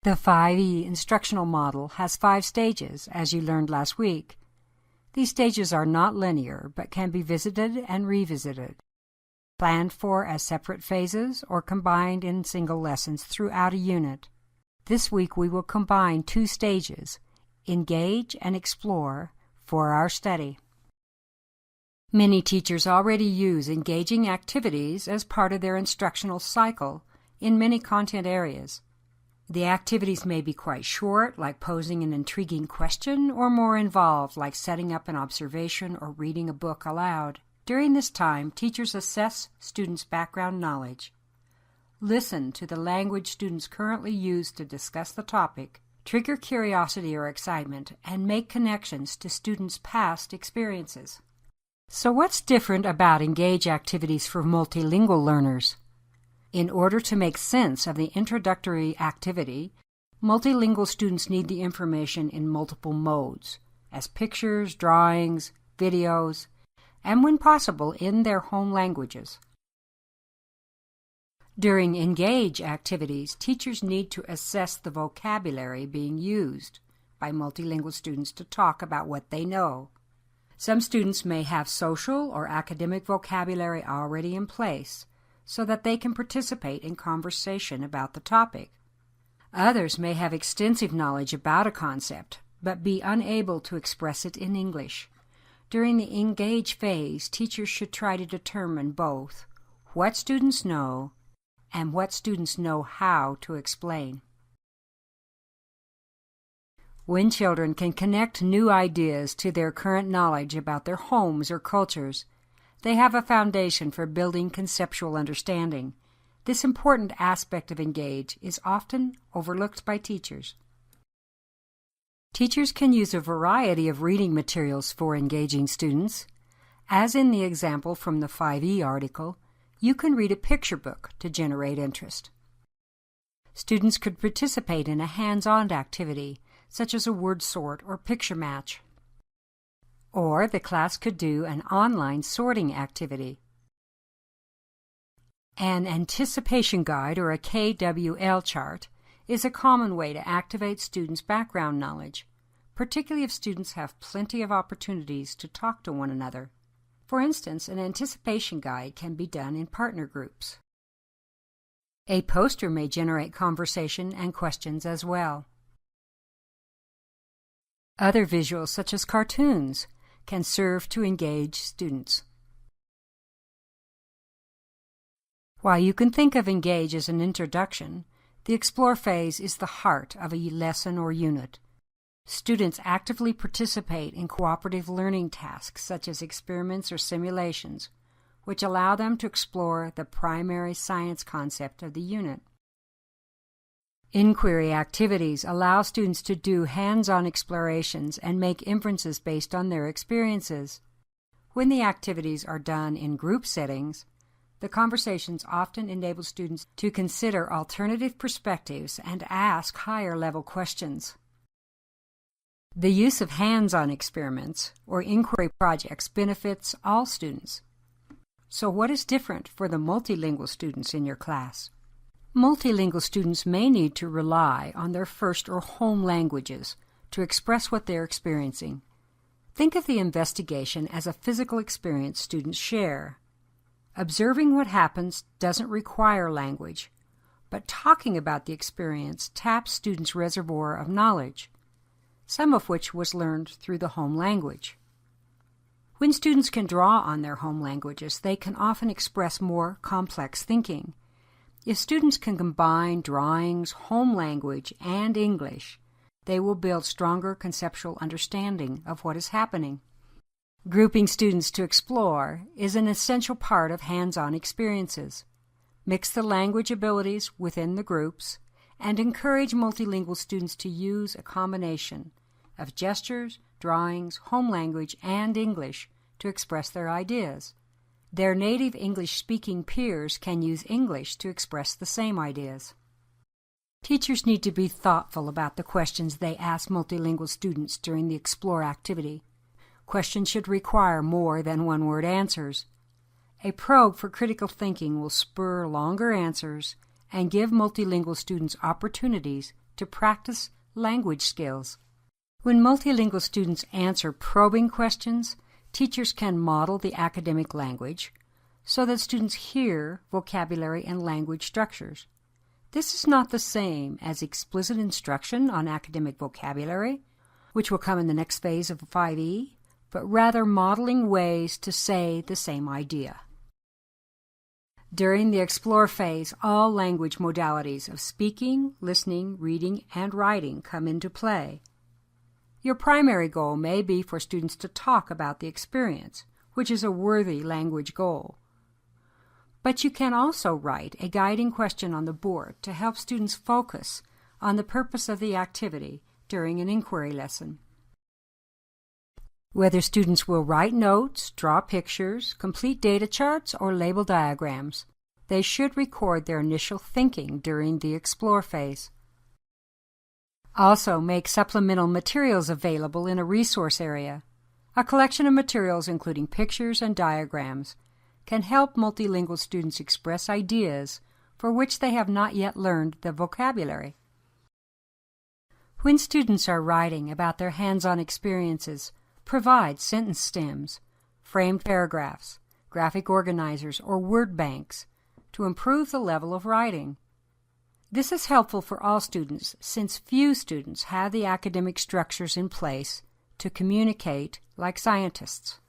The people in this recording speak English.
The 5E instructional model has 5 stages, as you learned last week. These stages are not linear, but can be visited and revisited, planned for as separate phases or combined in single lessons throughout a unit. This week we will combine 2 stages, Engage and Explore, for our study. Many teachers already use engaging activities as part of their instructional cycle in many content areas. The activities may be quite short, like posing an intriguing question, or more involved, like setting up an observation or reading a book aloud. During this time, teachers assess students' background knowledge, listen to the language students currently use to discuss the topic, trigger curiosity or excitement, and make connections to students' past experiences. So what's different about Engage activities for multilingual learners? In order to make sense of the introductory activity, multilingual students need the information in multiple modes, as pictures, drawings, videos, and when possible in their home languages. During Engage activities, teachers need to assess the vocabulary being used by multilingual students to talk about what they know. Some students may have social or academic vocabulary already in place, so that they can participate in conversation about the topic. Others may have extensive knowledge about a concept, but be unable to express it in English. During the Engage phase, teachers should try to determine both what students know and what students know how to explain. When children can connect new ideas to their current knowledge about their homes or cultures, they have a foundation for building conceptual understanding. This important aspect of Engage is often overlooked by teachers. Teachers can use a variety of reading materials for engaging students. As in the example from the 5E article, you can read a picture book to generate interest. Students could participate in a hands-on activity, such as a word sort or picture match. Or the class could do an online sorting activity. An anticipation guide, or a KWL chart, is a common way to activate students' background knowledge, particularly if students have plenty of opportunities to talk to one another. For instance, an anticipation guide can be done in partner groups. A poster may generate conversation and questions as well. Other visuals, such as cartoons, can serve to engage students. While you can think of Engage as an introduction, the Explore phase is the heart of a lesson or unit. Students actively participate in cooperative learning tasks such as experiments or simulations, which allow them to explore the primary science concept of the unit. Inquiry activities allow students to do hands-on explorations and make inferences based on their experiences. When the activities are done in group settings, the conversations often enable students to consider alternative perspectives and ask higher-level questions. The use of hands-on experiments or inquiry projects benefits all students. So what is different for the multilingual students in your class? Multilingual students may need to rely on their first or home languages to express what they're experiencing. Think of the investigation as a physical experience students share. Observing what happens doesn't require language, but talking about the experience taps students' reservoir of knowledge, some of which was learned through the home language. When students can draw on their home languages, they can often express more complex thinking. If students can combine drawings, home language, and English, they will build stronger conceptual understanding of what is happening. Grouping students to explore is an essential part of hands-on experiences. Mix the language abilities within the groups and encourage multilingual students to use a combination of gestures, drawings, home language, and English to express their ideas. Their native English-speaking peers can use English to express the same ideas. Teachers need to be thoughtful about the questions they ask multilingual students during the Explore activity. Questions should require more than one-word answers. A probe for critical thinking will spur longer answers and give multilingual students opportunities to practice language skills. When multilingual students answer probing questions, teachers can model the academic language so that students hear vocabulary and language structures. This is not the same as explicit instruction on academic vocabulary, which will come in the next phase of 5E, but rather modeling ways to say the same idea. During the Explore phase, all language modalities of speaking, listening, reading, and writing come into play. Your primary goal may be for students to talk about the experience, which is a worthy language goal. But you can also write a guiding question on the board to help students focus on the purpose of the activity during an inquiry lesson. Whether students will write notes, draw pictures, complete data charts, or label diagrams, they should record their initial thinking during the Explore phase. Also, make supplemental materials available in a resource area. A collection of materials including pictures and diagrams can help multilingual students express ideas for which they have not yet learned the vocabulary. When students are writing about their hands-on experiences, provide sentence stems, framed paragraphs, graphic organizers, or word banks to improve the level of writing. This is helpful for all students since few students have the academic structures in place to communicate like scientists.